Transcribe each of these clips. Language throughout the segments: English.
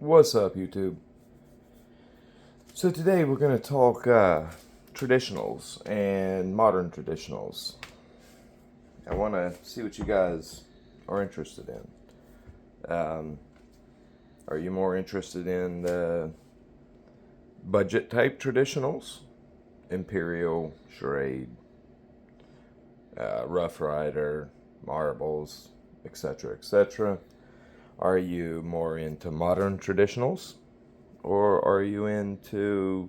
What's up, YouTube? So today we're going to talk traditionals and modern traditionals. I want to see what you guys are interested in. Are you more interested in the budget type traditionals? Imperial, Charade, Rough Rider, Marbles, etc., etc.? Are you more into modern traditionals? Or are you into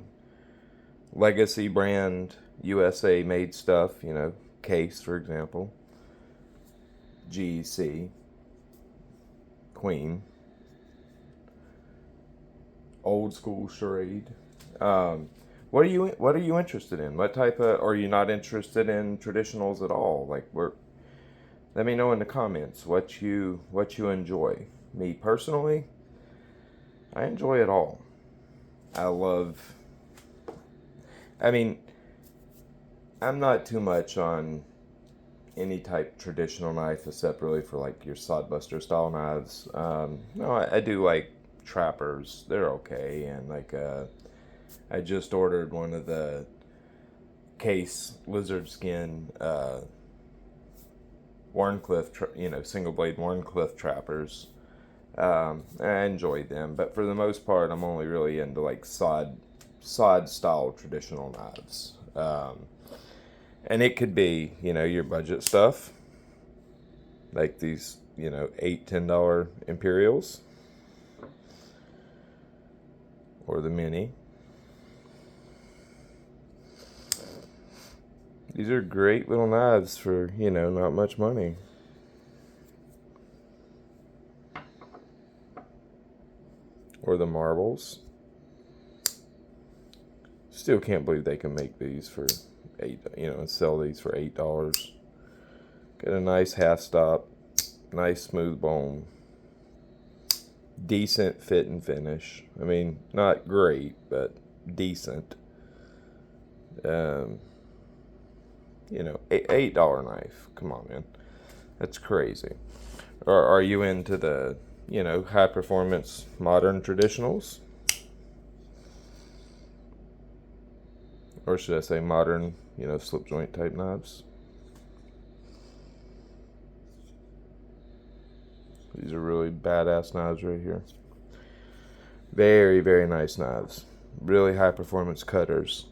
legacy brand USA made stuff, Case, for example, GEC, Queen, old school Charade? What are you interested in? What type of are you not interested in traditionals at all? Let me know in the comments what you enjoy. Me personally, I enjoy it all. I love. I mean, I'm not too much on any type traditional knife except really for like your sodbuster style knives. No, I do like trappers. They're okay, and I just ordered one of the Case lizard skin Wharncliffe, single blade Wharncliffe trappers. I enjoy them, but for the most part, I'm only really into like sod style traditional knives. And it could be, your budget stuff, like these, $8-10 Imperials, or the Mini. These are great little knives for, not much money. Or the Marbles. Still can't believe they can make these for and sell these for $8. Get a nice half stop, nice smooth bone, decent fit and finish. I mean, not great, but decent. $8 knife. Come on, man, that's crazy. Or are you into the high performance modern traditionals? Or should I say modern, slip joint type knives? These are really badass knives right here. Very, very nice knives. Really high performance cutters.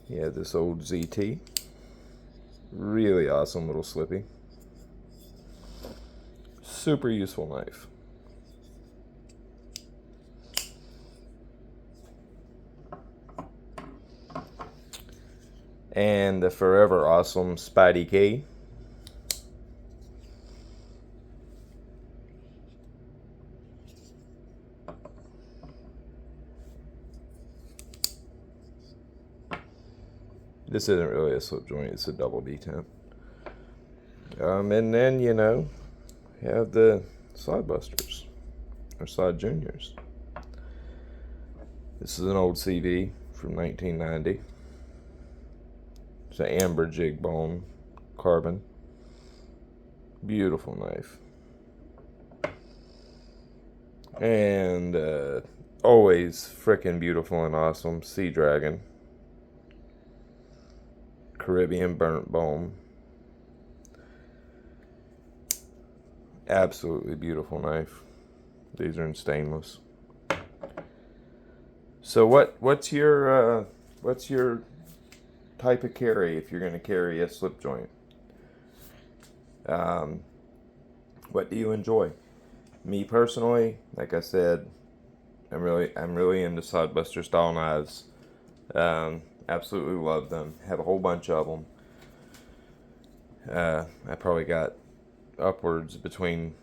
Yeah, this old ZT. Really awesome little slippy. Super useful knife. And the forever awesome Spidey K. This isn't really a slip joint, it's a double detent. And then, you have the Sodbusters, or Sod Juniors. This is an old CV from 1990. It's an amber jig bone, carbon. Beautiful knife. And always frickin' beautiful and awesome Sea Dragon. Caribbean burnt bone. Absolutely beautiful knife. These are in stainless. So what's your type of carry if you're going to carry a slip joint? What do you enjoy? Me personally, like I said, I'm really into Sodbuster style knives. Absolutely love them. Have a whole bunch of them. I probably got upwards between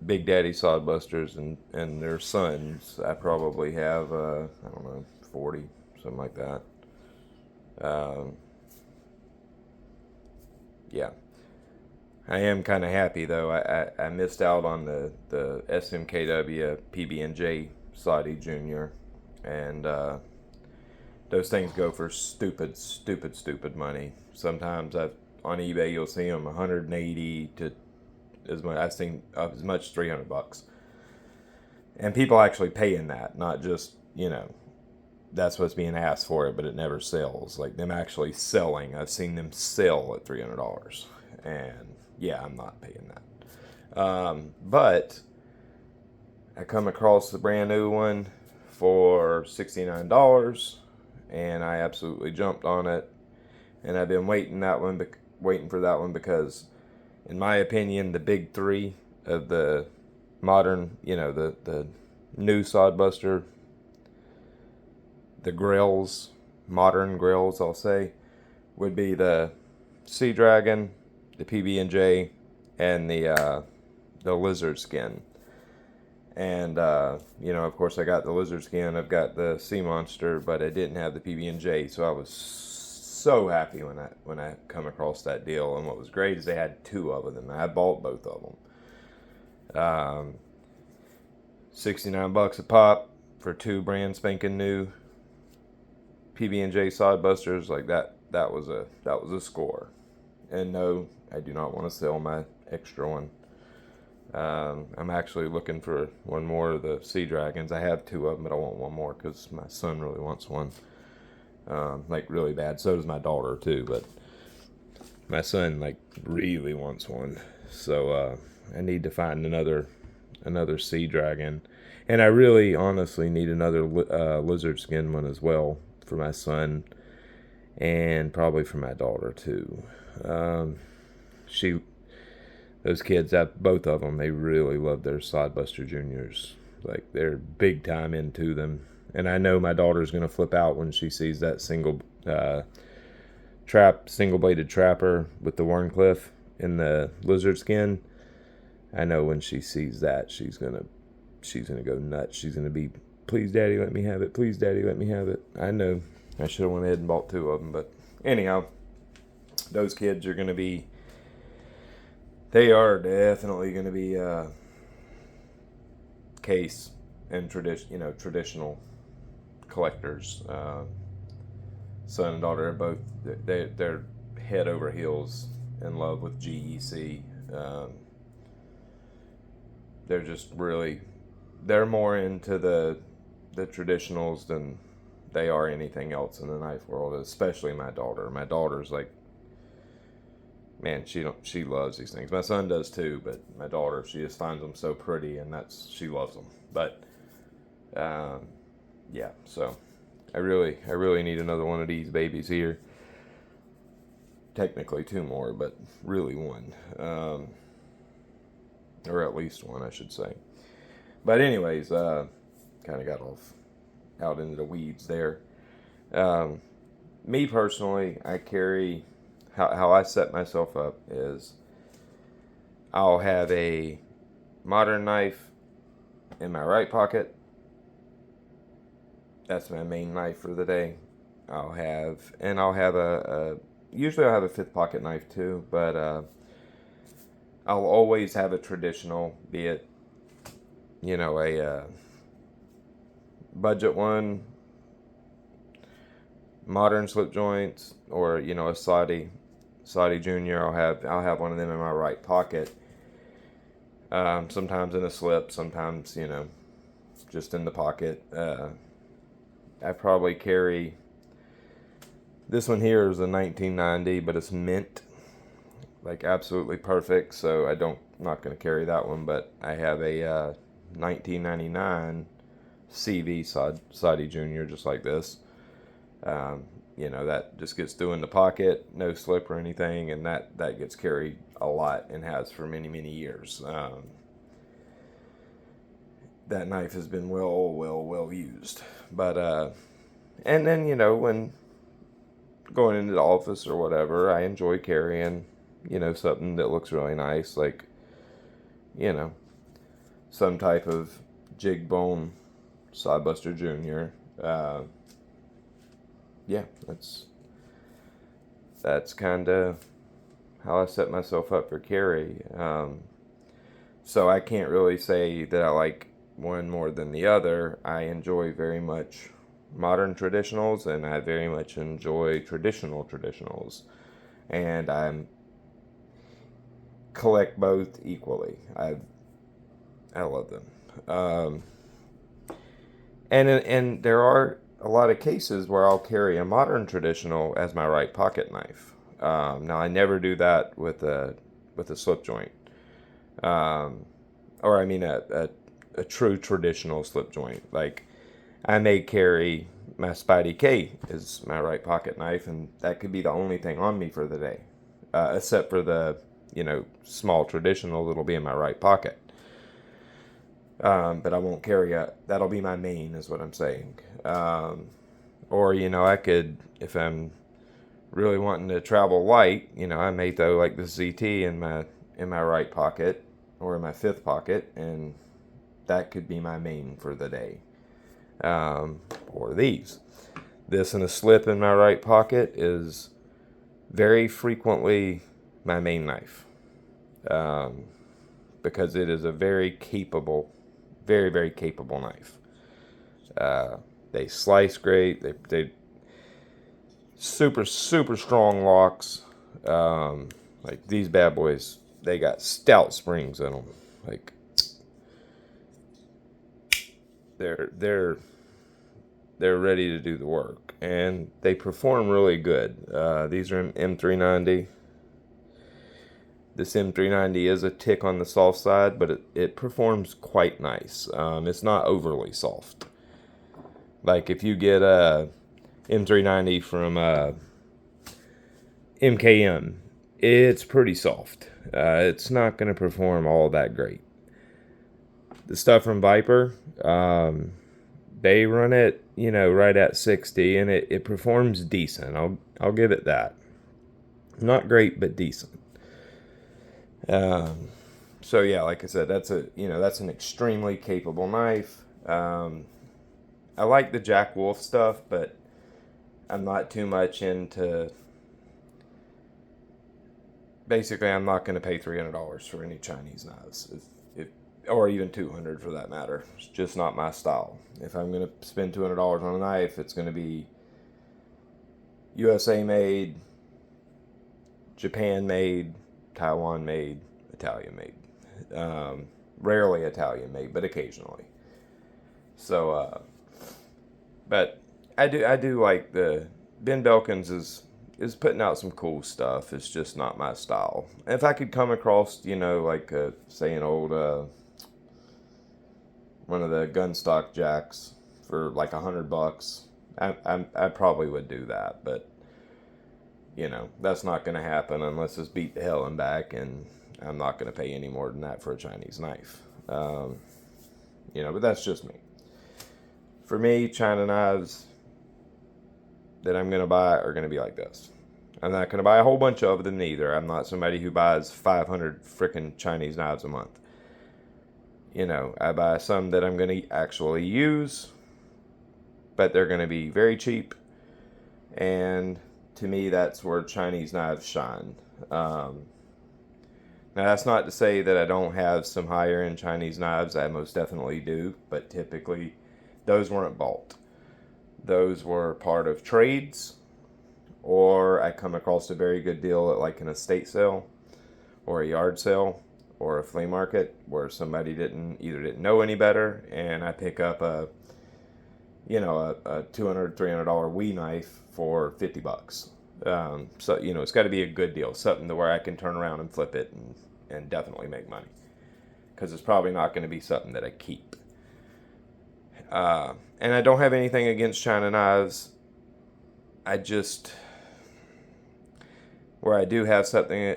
Big Daddy Sodbusters and their sons. I probably have I don't know, 40, something like that. Yeah. I am kind of happy though. I missed out on the SMKW PB&J Saudi Junior, and those things go for stupid money. Sometimes on eBay you'll see them 180 to as much. I've seen as much as $300. and people actually pay in that, not just, that's what's being asked for it, but it never sells. Like them actually selling, I've seen them sell at $300, and yeah, I'm not paying that. But I come across the brand new one for $69, and I absolutely jumped on it. And I've been waiting for that one because, in my opinion, the big three of the modern, the new Sodbuster, the grills, modern grills, I'll say, would be the Sea Dragon, the PB&J, and the lizard skin. And of course, I got the lizard skin. I've got the Sea Monster, but I didn't have the PB&J, so I was so happy when I come across that deal. And what was great is they had two of them. I bought both of them. $69 a pop for two brand spanking new PB&J Sodbusters. Like that was a score. And no, I do not want to sell my extra one. I'm actually looking for one more of the Sea Dragons. I have two of them, but I want one more because my son really wants one. Like really bad. So does my daughter too, but my son like really wants one. So I need to find another Sea Dragon, and I really honestly need another lizard skin one as well for my son, and probably for my daughter too. Those kids, both of them, they really love their Sodbuster Juniors. Like they're big time into them. And I know my daughter's going to flip out when she sees that single bladed trapper with the Warncliffe in the lizard skin. I know when she sees that, she's gonna go nuts. She's gonna be, please, Daddy, let me have it. Please, Daddy, let me have it. I know I should have went ahead and bought two of them, but anyhow, those kids are gonna be. They are definitely gonna be case and traditional collectors. Son and daughter are both they're head over heels in love with GEC. They're just really they're more into the traditionals than they are anything else in the knife world. Especially my daughter. My daughter's like, man, she loves these things. My son does too, but my daughter, she just finds them so pretty, and she loves them. But yeah, so I really need another one of these babies here. Technically two more, but really one, or at least one, I should say. But anyways, kind of got out into the weeds there. Me personally, I carry how I set myself up is I'll have a modern knife in my right pocket. That's my main knife for the day. I'll have usually I'll have a fifth pocket knife too, but I'll always have a traditional, be it, a budget one, modern slip joints, or a Saudi Junior. I'll have one of them in my right pocket. Sometimes in a slip, sometimes just in the pocket. I probably carry this one here is a 1990, but it's mint, like absolutely perfect. So I'm not going to carry that one, but I have a 1999 CV Saudi Junior, just like this. That just gets through in the pocket, no slip or anything, and that gets carried a lot and has for many, many years. That knife has been well used. But, and then, when going into the office or whatever, I enjoy carrying, something that looks really nice, like, some type of jig bone Sodbuster Junior. Yeah, that's kind of how I set myself up for carry. So I can't really say that I like one more than the other. I enjoy very much modern traditionals, and I very much enjoy traditionals, and I collect both equally. I love them. And there are a lot of cases where I'll carry a modern traditional as my right pocket knife. Now I never do that with a slip joint, um, or I mean a true traditional slip joint. Like I may carry my Spidey K as my right pocket knife, and that could be the only thing on me for the day, except for the small traditional that'll be in my right pocket. But I won't carry a. That'll be my main, is what I'm saying. Or I could, if I'm really wanting to travel light, I may throw like the ZT in my right pocket or in my fifth pocket, and that could be my main for the day. Or these. This and a slip in my right pocket is very frequently my main knife, because it is a very capable, very, very capable knife. They slice great. They super, super strong locks. Like these bad boys, they got stout springs in them. Like they're ready to do the work, and they perform really good. These are M390. This M390 is a tick on the soft side, but it performs quite nice. It's not overly soft. Like if you get a M390 from MKM, it's pretty soft. It's not going to perform all that great. The stuff from Viper, they run it, right at 60, and it performs decent. I'll give it that. Not great, but decent. So yeah, like I said, that's an extremely capable knife. I like the Jack Wolf stuff, but I'm not too much into. Basically, I'm not going to pay $300 for any Chinese knives, or even $200 for that matter. It's just not my style. If I'm going to spend $200 on a knife, it's going to be USA made, Japan made, Taiwan made, Italian made. Rarely Italian made, but occasionally. So, but I do like the Ben Belkins is putting out some cool stuff. It's just not my style. If I could come across, like say an old one of the gunstock jacks for like $100, I probably would do that. But that's not going to happen unless it's beat the hell and back, and I'm not going to pay any more than that for a Chinese knife. But that's just me. For me, China knives that I'm going to buy are going to be like this. I'm not going to buy a whole bunch of them either. I'm not somebody who buys 500 freaking Chinese knives a month. I buy some that I'm going to actually use, but they're going to be very cheap. And to me, that's where Chinese knives shine. Now, that's not to say that I don't have some higher end Chinese knives. I most definitely do, but typically those weren't bought. Those were part of trades, or I come across a very good deal at like an estate sale or a yard sale or a flea market where somebody didn't know any better, and I pick up a $200, $300 Wee knife for $50. So it's got to be a good deal, something to where I can turn around and flip it and definitely make money, because it's probably not going to be something that I keep. And I don't have anything against China knives. I just, where I do have something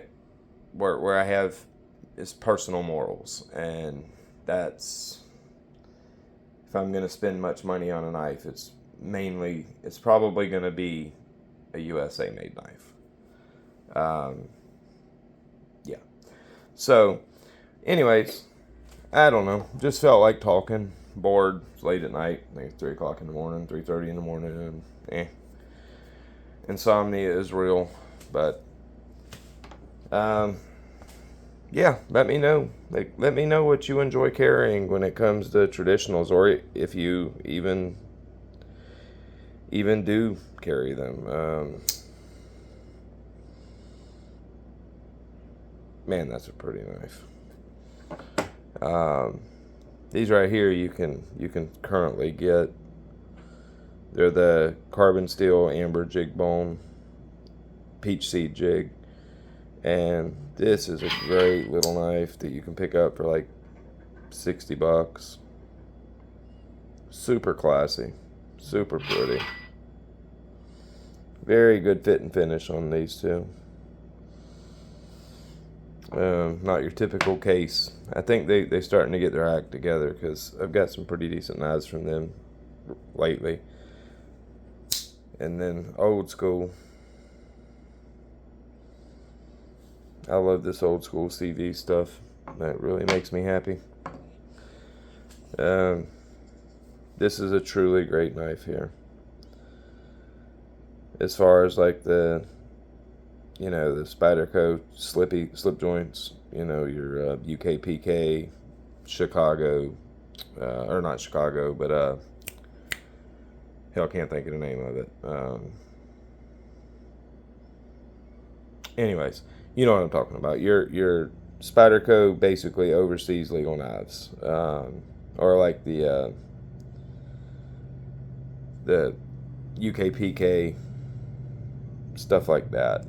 where I have is personal morals, and that's, if I'm going to spend much money on a knife, it's probably going to be a USA made knife. Yeah. So, anyways, I don't know. Just felt like talking. Bored. It's late at night. I think it's 3 o'clock in the morning, 3:30 in the morning. And, insomnia is real. But, yeah, let me know. Let me know what you enjoy carrying when it comes to traditionals, or if you even do carry them. Man, that's a pretty knife. These right here you can currently get They're the carbon steel amber jig bone peach seed jig. And this is a great little knife that you can pick up for like $60. Super classy. Super pretty. Very good fit and finish on these two. Not your typical case. I think they're starting to get their act together, because I've got some pretty decent knives from them lately. And then old school. I love this old school CV stuff. That really makes me happy. This is a truly great knife here. As far as like the Spyderco slip joints, your UKPK, Chicago, or not Chicago, but hell, I can't think of the name of it. Anyways, you know what I'm talking about. Your Spyderco basically overseas legal knives, or like the UKPK, stuff like that.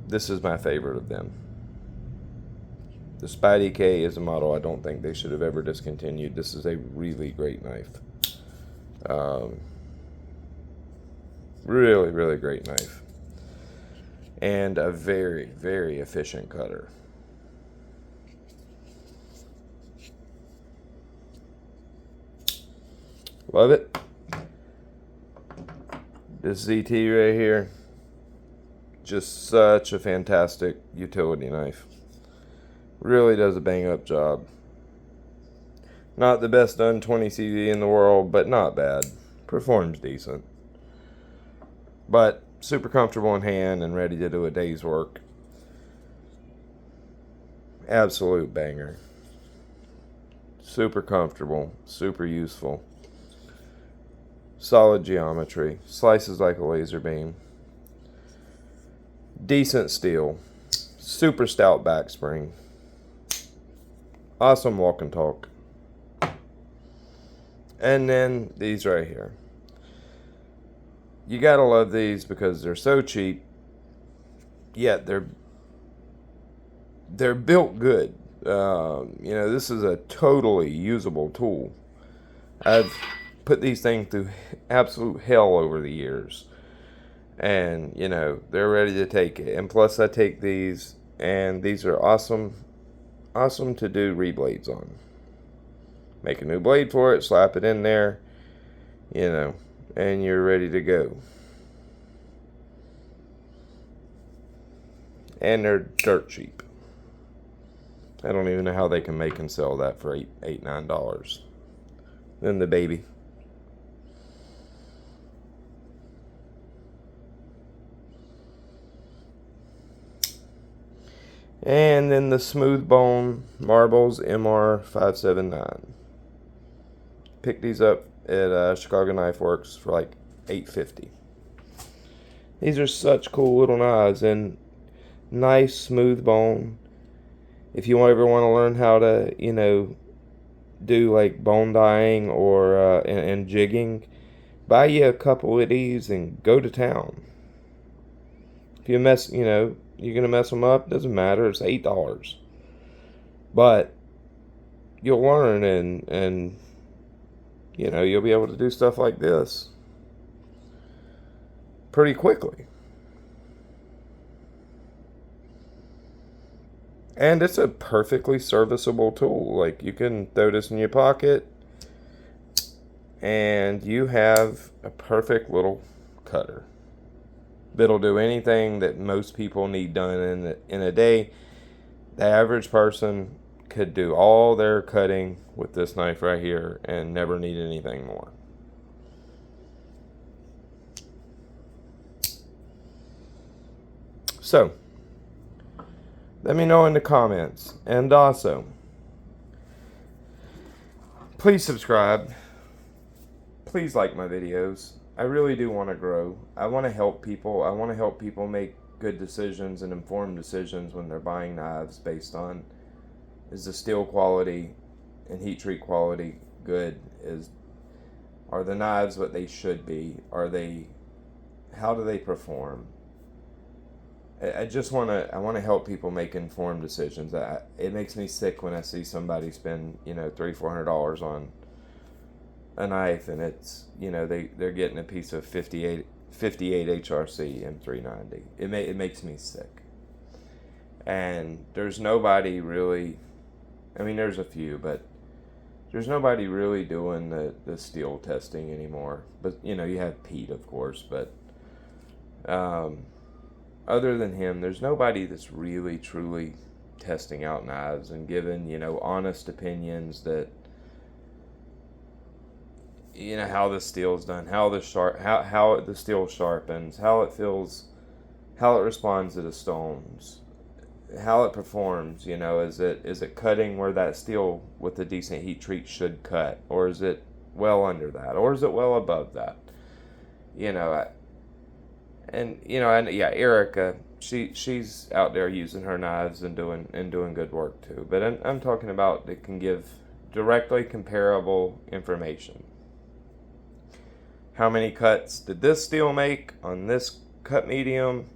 This is my favorite of them. The Spydy K is a model I don't think they should have ever discontinued. This is a really great knife. Really, really great knife. And a very, very efficient cutter. Love it. This ZT right here, just such a fantastic utility knife. Really does a bang up job. Not the best done 20 CV in the world, but not bad. Performs decent. But super comfortable in hand and ready to do a day's work. Absolute banger. Super comfortable, super useful. Solid geometry. Slices like a laser beam. Decent steel. Super stout back spring. Awesome walk and talk. And then these right here. You gotta love these because they're so cheap, yet they're built good. This is a totally usable tool. I've put these things through absolute hell over the years, and they're ready to take it. And plus, I take these, and these are awesome to do reblades on. Make a new blade for it, slap it in there, and you're ready to go. And they're dirt cheap. I don't even know how they can make and sell that for $9. Then the baby. And then the Smooth Bone Marbles MR579. Picked these up at Chicago Knife Works for like $8.50. These are such cool little knives, and nice smooth bone. If you ever want to learn how to, do like bone dyeing or and jigging, buy you a couple of these and go to town. If you you're gonna mess them up, doesn't matter. It's $8, but you'll learn, and you'll be able to do stuff like this pretty quickly. And it's a perfectly serviceable tool. Like, you can throw this in your pocket, and you have a perfect little cutter that'll do anything that most people need done in a day. The average person could do all their cutting with this knife right here and never need anything more. So, let me know in the comments. And also, please subscribe. Please like my videos. I really do want to grow. I want to help people. I want to help people make good decisions and informed decisions when they're buying knives based on, is the steel quality and heat treat quality good? Are the knives what they should be? How do they perform? I just want to help people make informed decisions. It makes me sick when I see somebody spend, $300-400 on a knife, and it's, they're getting a piece of 58 HRC M390. It makes me sick. And there's nobody really, I mean, there's a few, but there's nobody really doing the steel testing anymore. But, you have Pete, of course, but other than him, there's nobody that's really, truly testing out knives and giving, honest opinions that, how the steel's done, how the steel sharpens, how it feels, how it responds to the stones, how it performs. Is it cutting where that steel with a decent heat treat should cut, or is it well under that, or is it well above that? Erica, she's out there using her knives and doing good work too. But I'm talking about that can give directly comparable information. How many cuts did this steel make on this cut medium?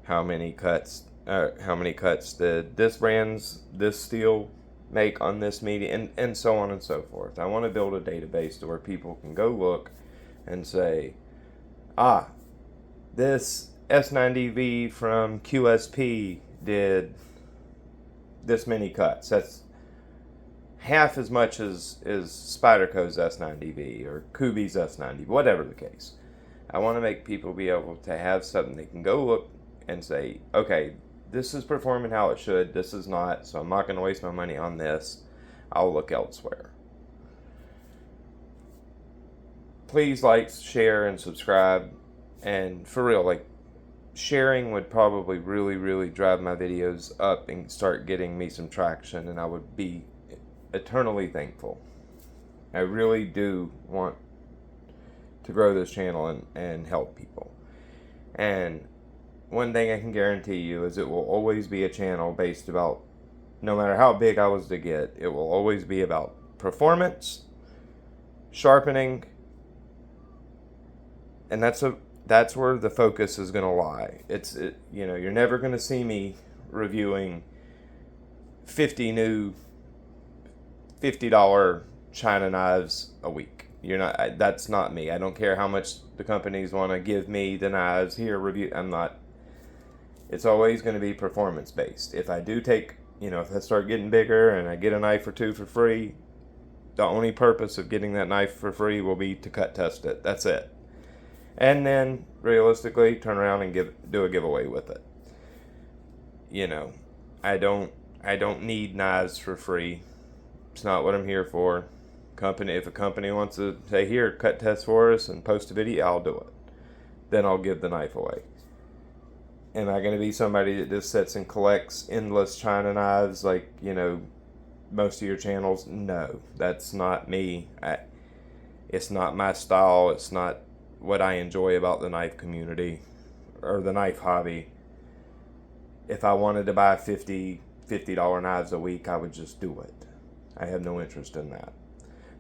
How many cuts did this steel make on this medium, and so on and so forth. I want to build a database to where people can go look and say, this S90V from QSP did this many cuts. That's half as much as Spyderco's S90V or Kubi's S90, whatever the case. I want to make people be able to have something they can go look and say, okay, this is performing how it should, this is not, so I'm not going to waste my money on this. I'll look elsewhere. Please like, share, and subscribe. And for real, sharing would probably really, really drive my videos up and start getting me some traction, and I would be eternally thankful. I really do want to grow this channel and help people. And one thing I can guarantee you is it will always be a channel based about, no matter how big I was to get, it will always be about performance, sharpening, and that's where the focus is going to lie. You're never going to see me reviewing 50 new $50 China knives a week. That's not me. I don't care how much the companies want to give me the knives here review. I'm not. It's always going to be performance based. If I do take, if I start getting bigger and I get a knife or two for free, the only purpose of getting that knife for free will be to cut test it. That's it. And then, realistically, turn around and do a giveaway with it. I don't need knives for free. It's not what I'm here for. If a company wants to say, here, cut test for us and post a video, I'll do it. Then I'll give the knife away. Am I going to be somebody that just sits and collects endless China knives like, most of your channels? No, that's not me. It's not my style. It's not what I enjoy about the knife community or the knife hobby. If I wanted to buy $50 knives a week, I would just do it. I have no interest in that.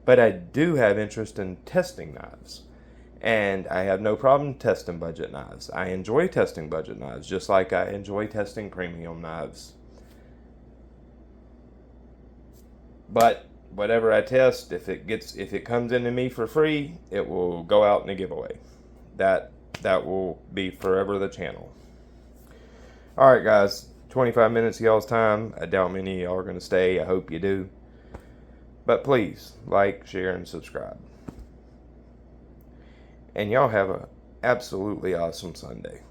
But I do have interest in testing knives. And I have no problem testing budget knives. I enjoy testing budget knives, just like I enjoy testing premium knives. But whatever I test, if it comes into me for free, it will go out in a giveaway. That will be forever the channel. All right, guys, 25 minutes of y'all's time. I doubt many of y'all are going to stay. I hope you do. But please, like, share, and subscribe. And y'all have an absolutely awesome Sunday.